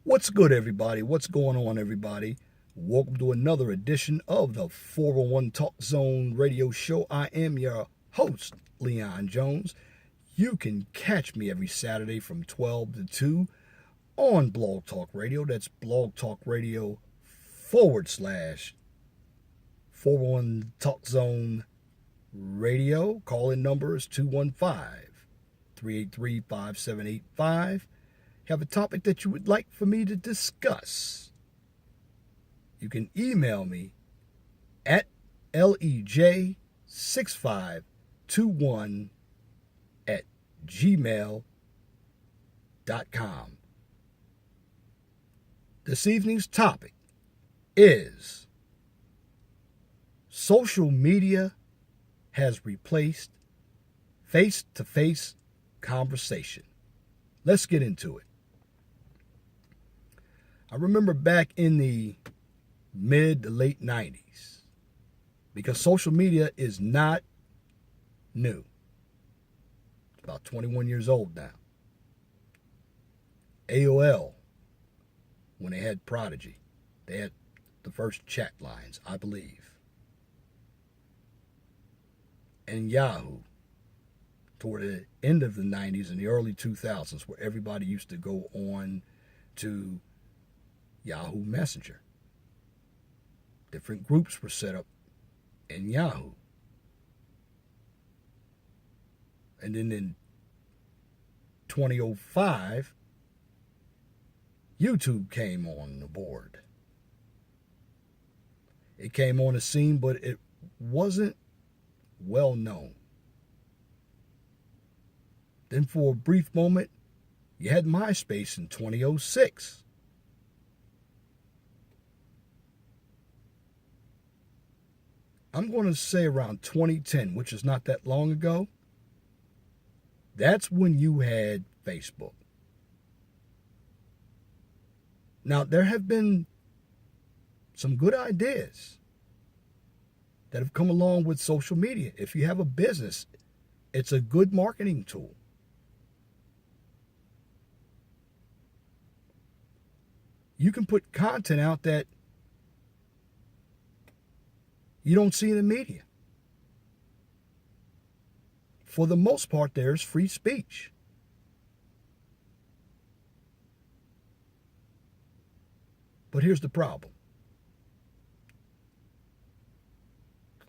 What's good, everybody? What's going on, everybody? Welcome to another edition of the 401 Talk Zone radio show. I am your host, Leon Jones. You can catch me every Saturday from 12 to 2 on Blog Talk Radio. That's Blog Talk Radio / 401 Talk Zone Radio. Call-in number is 215-383-5785. Have a topic that you would like for me to discuss, you can email me at lej6521@gmail.com. This evening's topic is social media has replaced face-to-face conversation. Let's get into it. I remember back in the mid to late 90s, because social media is not new. It's about 21 years old now. AOL, when they had Prodigy, they had the first chat lines, I believe. And Yahoo, toward the end of the 90s and the early 2000s, where everybody used to go on to Yahoo Messenger. Different groups were set up in Yahoo. And then in 2005, YouTube came on the board. It came on the scene, but it wasn't well known. Then for a brief moment, you had MySpace in 2006. I'm going to say around 2010, which is not that long ago. That's when you had Facebook. Now, there have been some good ideas that have come along with social media. If you have a business, it's a good marketing tool. You can put content out that you don't see in the media. For the most part, there's free speech. But here's the problem.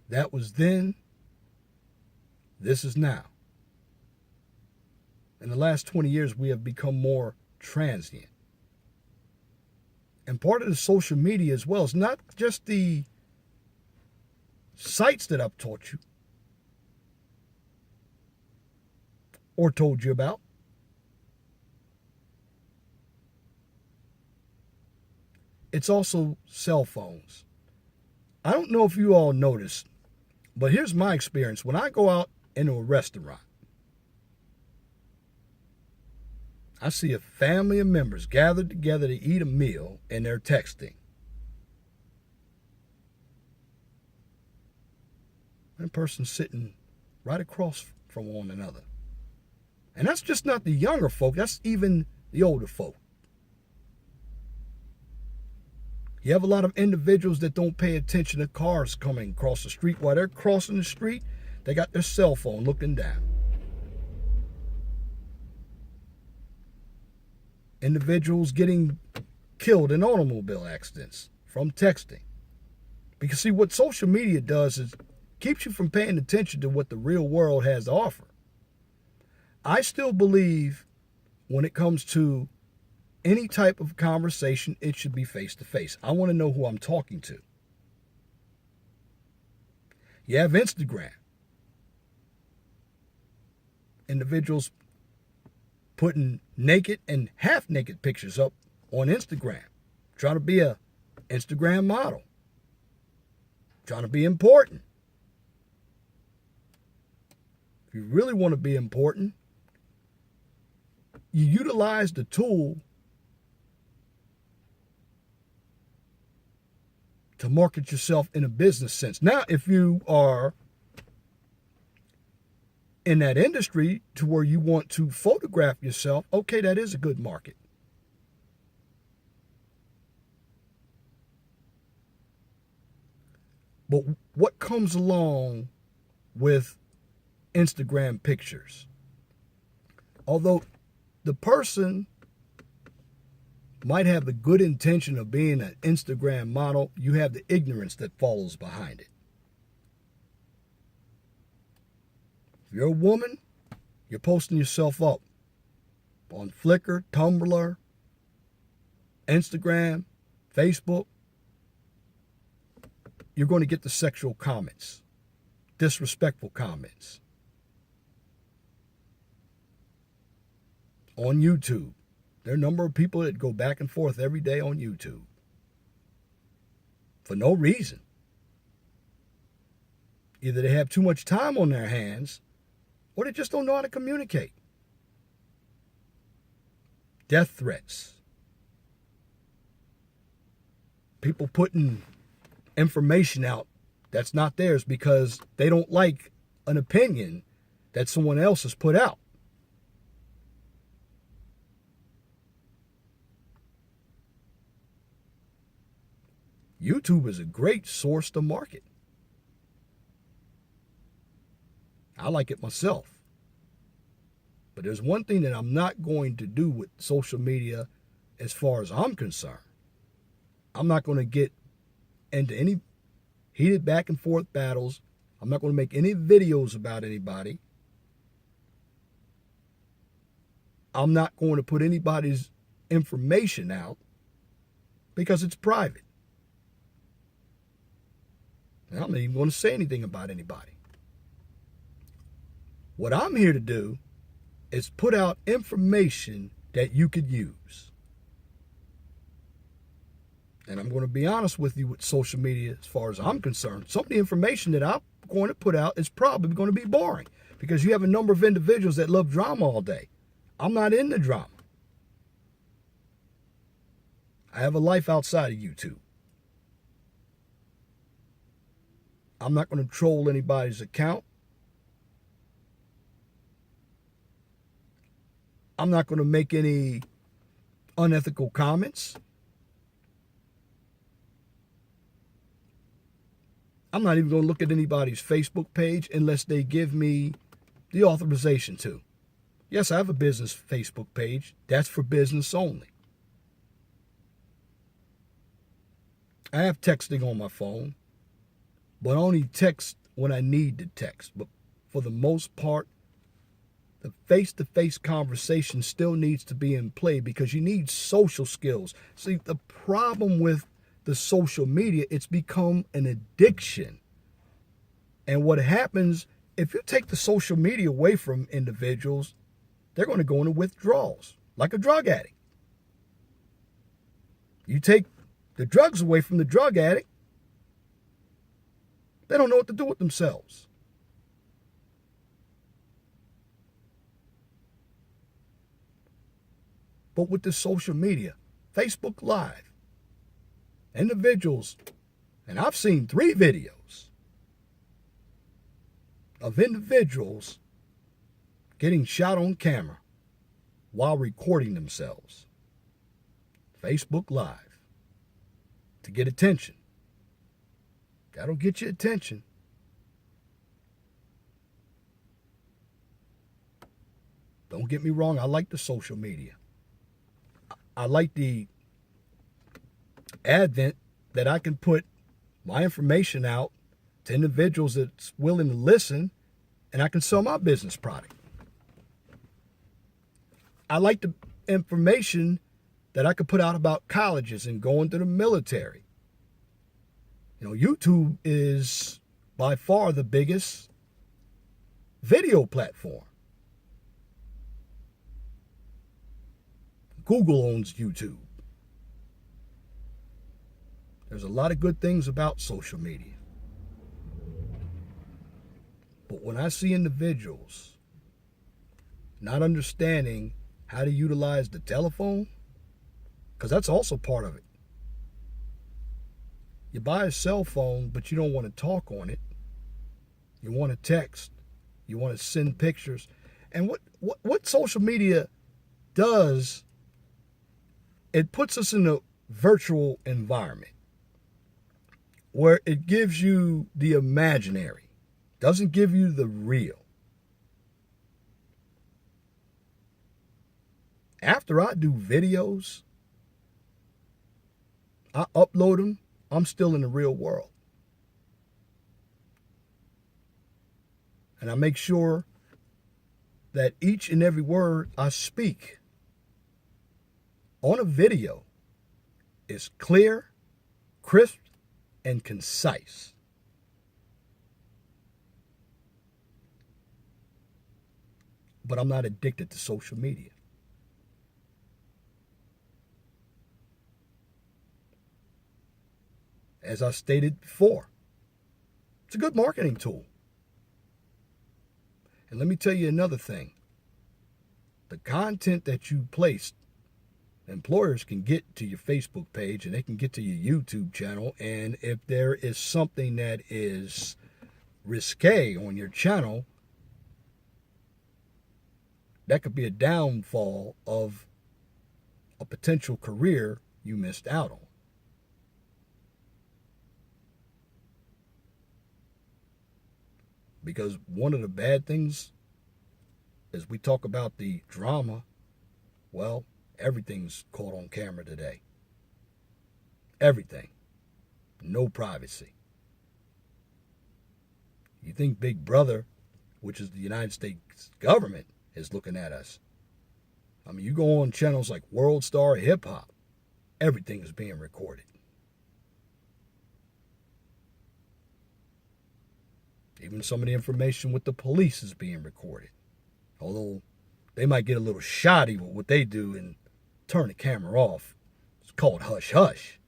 That was then. This is now. In the last 20 years, we have become more transient. And part of the social media as well is not just the sites that I've taught you or told you about. It's also cell phones. I don't know if you all noticed, but here's my experience. When I go out into a restaurant, I see a family of members gathered together to eat a meal and they're texting. One person sitting right across from one another. And that's just not the younger folk, that's even the older folk. You have a lot of individuals that don't pay attention to cars coming across the street. While they're crossing the street, they got their cell phone looking down. Individuals getting killed in automobile accidents from texting. Because see, what social media does is keeps you from paying attention to what the real world has to offer. I still believe when it comes to any type of conversation, it should be face to face. I want to know who I'm talking to. You have Instagram. Individuals putting naked and half naked pictures up on Instagram. Trying to be a Instagram model. Trying to be important. If you really want to be important, you utilize the tool to market yourself in a business sense. Now, if you are in that industry to where you want to photograph yourself, okay, that is a good market. But what comes along with Instagram pictures? Although the person might have the good intention of being an Instagram model, you have the ignorance that follows behind it. If you're a woman, you're posting yourself up on Flickr, Tumblr, Instagram, Facebook. You're going to get the sexual comments, disrespectful comments. On YouTube, there are a number of people that go back and forth every day on YouTube for no reason. Either they have too much time on their hands or they just don't know how to communicate. Death threats. People putting information out that's not theirs because they don't like an opinion that someone else has put out. YouTube is a great source to market. I like it myself. But there's one thing that I'm not going to do with social media as far as I'm concerned. I'm not going to get into any heated back and forth battles. I'm not going to make any videos about anybody. I'm not going to put anybody's information out because it's private. And I'm not even going to say anything about anybody. What I'm here to do is put out information that you could use. And I'm going to be honest with you with social media as far as I'm concerned. Some of the information that I'm going to put out is probably going to be boring because you have a number of individuals that love drama all day. I'm not into drama. I have a life outside of YouTube. I'm not going to troll anybody's account. I'm not going to make any unethical comments. I'm not even going to look at anybody's Facebook page unless they give me the authorization to. Yes, I have a business Facebook page. That's for business only. I have texting on my phone, but I only text when I need to text. But for the most part, the face-to-face conversation still needs to be in play because you need social skills. See, the problem with the social media, it's become an addiction. And what happens, if you take the social media away from individuals, they're going to go into withdrawals, like a drug addict. You take the drugs away from the drug addict, they don't know what to do with themselves. But with the social media, Facebook Live, individuals, and I've seen 3 videos of individuals getting shot on camera while recording themselves. Facebook Live. To get attention. That'll get you attention. Don't get me wrong, I like the social media. I like the advent that I can put my information out to individuals that's willing to listen and I can sell my business product. I like the information that I could put out about colleges and going to the military. You know, YouTube is by far the biggest video platform. Google owns YouTube. There's a lot of good things about social media. But when I see individuals not understanding how to utilize the telephone, because that's also part of it. You buy a cell phone, but you don't want to talk on it. You want to text. You want to send pictures. And what social media does, it puts us in a virtual environment. where it gives you the imaginary, doesn't give you the real. After I do videos, I upload them, I'm still in the real world. And I make sure that each and every word I speak on a video is clear, crisp, and concise. But I'm not addicted to social media. As I stated before, it's a good marketing tool. And let me tell you another thing. The content that you place, employers can get to your Facebook page and they can get to your YouTube channel. And if there is something that is risque on your channel, that could be a downfall of a potential career you missed out on. Because one of the bad things, as we talk about the drama, well, everything's caught on camera today. Everything. No privacy. You think Big Brother, which is the United States government, is looking at us. I mean, you go on channels like World Star Hip Hop, everything is being recorded. Even some of the information with the police is being recorded. Although they might get a little shoddy with what they do and turn the camera off. It's called hush hush.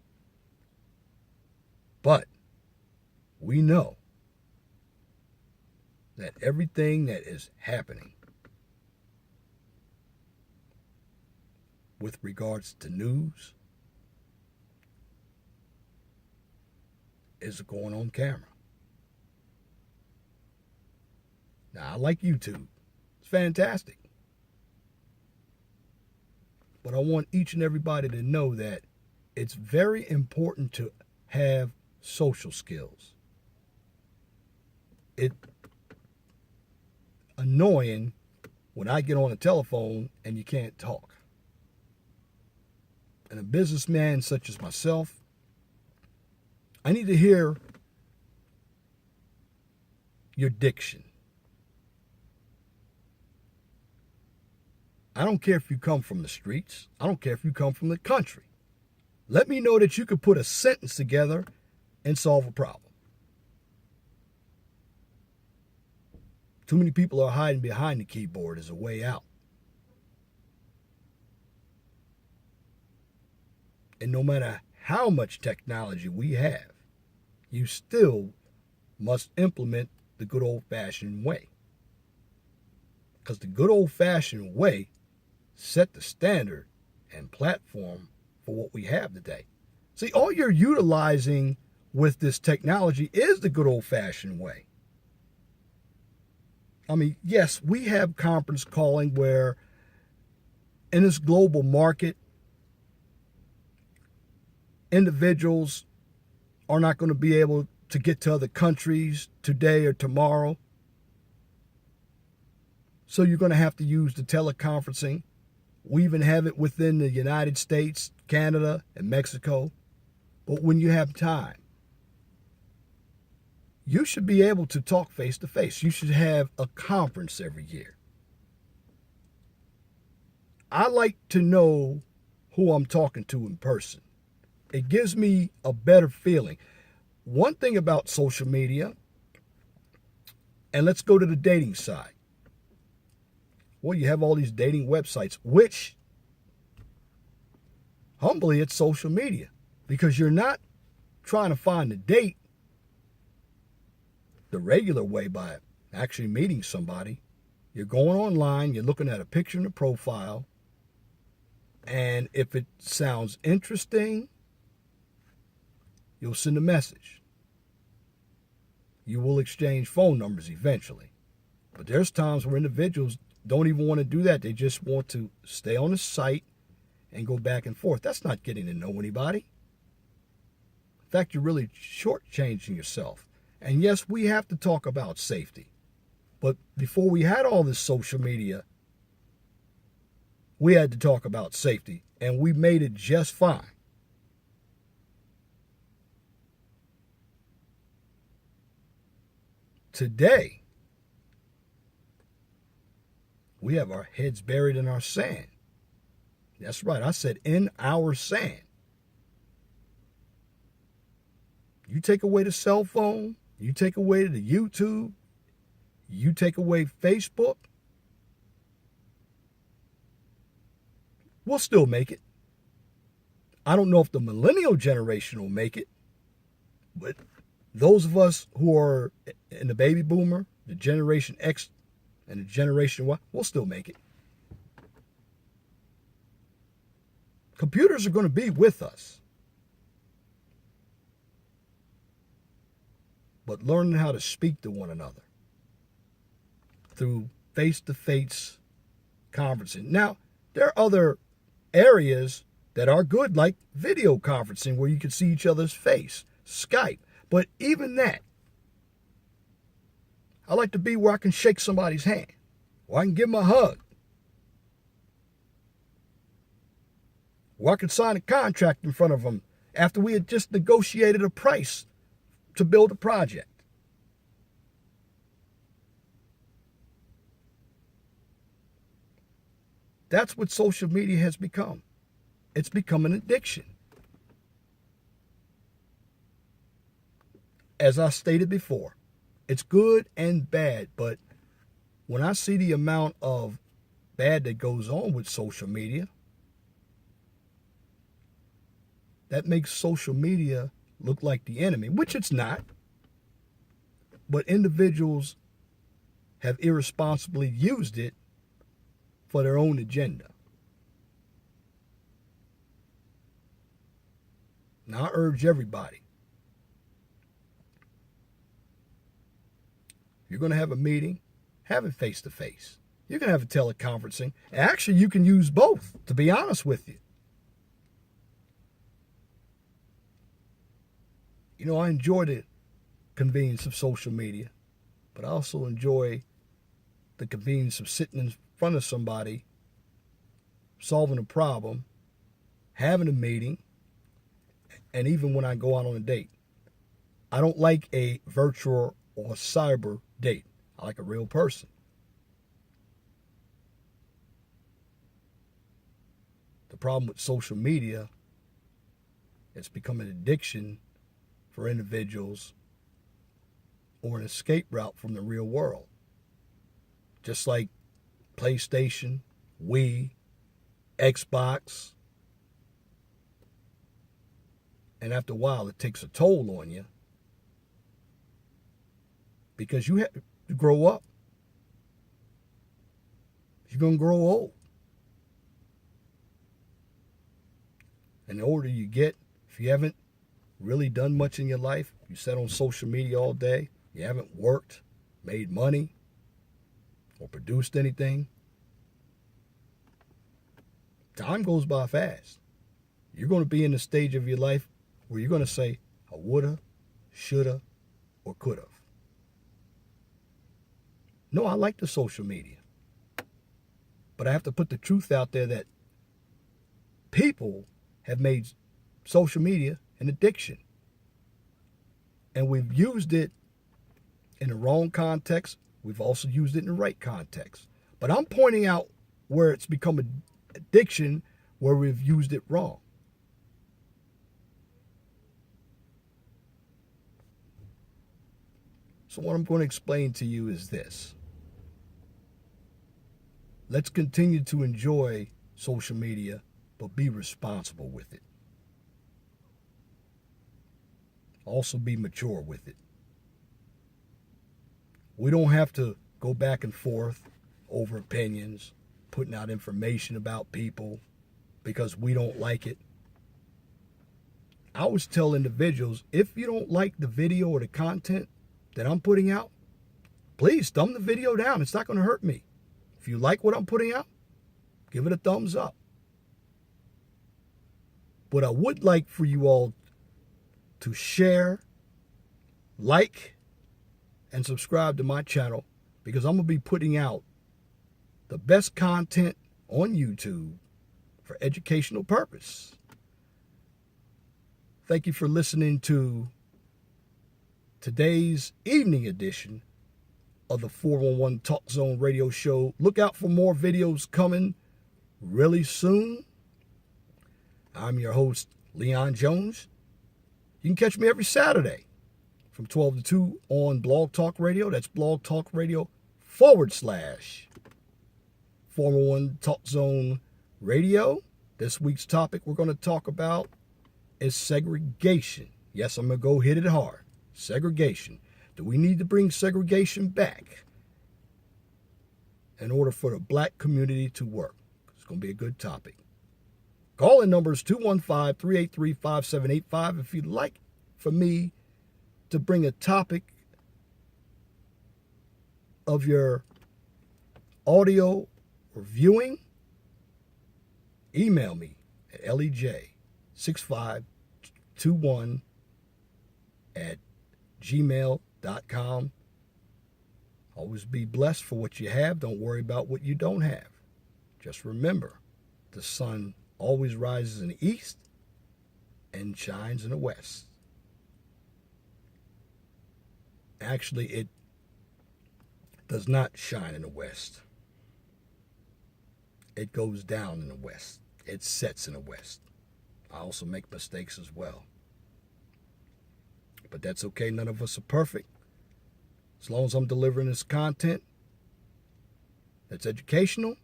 But we know that everything that is happening with regards to news is going on camera. Now, I like YouTube. It's fantastic. But I want each and everybody to know that it's very important to have social skills. It's annoying when I get on a telephone and you can't talk. And a businessman such as myself, I need to hear your diction. I don't care if you come from the streets. I don't care if you come from the country. Let me know that you could put a sentence together and solve a problem. Too many people are hiding behind the keyboard as a way out. And no matter how much technology we have, you still must implement the good old-fashioned way. Because the good old-fashioned way set the standard and platform for what we have today. See, all you're utilizing with this technology is the good old-fashioned way. I mean, yes, we have conference calling where in this global market, individuals are not going to be able to get to other countries today or tomorrow. So you're going to have to use the teleconferencing. We even have it within the United States, Canada, and Mexico. But when you have time, you should be able to talk face to face. You should have a conference every year. I like to know who I'm talking to in person. It gives me a better feeling. One thing about social media, and let's go to the dating side. Well, you have all these dating websites, which, humbly, it's social media. Because you're not trying to find a date the regular way by actually meeting somebody. You're going online, you're looking at a picture and a profile, and if it sounds interesting, you'll send a message. You will exchange phone numbers eventually. But there's times where individuals don't even want to do that. They just want to stay on the site and go back and forth. That's not getting to know anybody. fact, you're really shortchanging yourself. And yes, we have to talk about safety. But before we had all this social media, we had to talk about safety, and we made it just fine. Today, we have our heads buried in our sand. That's right, I said in our sand. You take away the cell phone, you take away the YouTube, you take away Facebook, we'll still make it. I don't know if the millennial generation will make it, but those of us who are in the baby boomer, the Generation X, and the Generation Y, we'll still make it. Computers are going to be with us. But learning how to speak to one another through face-to-face conferencing. Now, there are other areas that are good, like video conferencing, where you can see each other's face, Skype. But even that, I like to be where I can shake somebody's hand, or I can give them a hug, or I can sign a contract in front of them after we had just negotiated a price to build a project. That's what social media has become. It's become an addiction. As I stated before, it's good and bad, but when I see the amount of bad that goes on with social media, that makes social media look like the enemy, which it's not. But individuals have irresponsibly used it for their own agenda. Now, I urge everybody, if you're going to have a meeting, have it face-to-face. You can have a teleconferencing. Actually, you can use both, to be honest with you. You know, I enjoy the convenience of social media, but I also enjoy the convenience of sitting in front of somebody, solving a problem, having a meeting, and even when I go out on a date. I don't like a virtual or cyber date. I like a real person. The problem with social media, it's become an addiction for individuals or an escape route from the real world. Just like PlayStation, Wii, Xbox. And after a while, it takes a toll on you because you have to grow up. You're going to grow old. And the older you get, if you haven't really done much in your life, you sat on social media all day, you haven't worked, made money, or produced anything, time goes by fast. You're going to be in the stage of your life where you're going to say, I woulda, shoulda, or coulda. No, I like the social media. But I have to put the truth out there that people have made social media an addiction. And we've used it in the wrong context. We've also used it in the right context. But I'm pointing out where it's become an addiction, where we've used it wrong. So what I'm going to explain to you is this. Let's continue to enjoy social media, but be responsible with it. Also be mature with it. We don't have to go back and forth over opinions, putting out information about people because we don't like it. I always tell individuals, if you don't like the video or the content that I'm putting out, please thumb the video down. It's not going to hurt me. If you like what I'm putting out, give it a thumbs up. But I would like for you all to share, like, and subscribe to my channel, because I'm going to be putting out the best content on YouTube for educational purpose. Thank you for listening to today's evening edition of the 411 Talk Zone radio show. Look out for more videos coming really soon. I'm your host, Leon Jones. You can catch me every Saturday from 12 to 2 on Blog Talk Radio. That's Blog Talk Radio / 411 Talk Zone Radio. This week's topic we're going to talk about is segregation. Yes, I'm going to go hit it hard. Segregation. Do we need to bring segregation back in order for the black community to work? It's going to be a good topic. Call-in number is 215-383-5785 if you'd like for me to bring a topic of your audio or viewing. Email me at lej6521@gmail.com. Always be blessed for what you have. Don't worry about what you don't have. Just remember, the sun always rises in the east and shines in the west. Actually, it does not shine in the west. It goes down in the west. It sets in the west. I also make mistakes as well. But that's okay. None of us are perfect. As long as I'm delivering this content that's educational,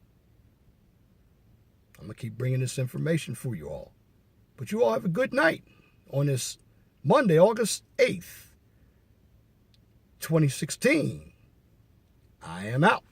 I'm going to keep bringing this information for you all. But you all have a good night on this Monday, August 8th, 2016. I am out.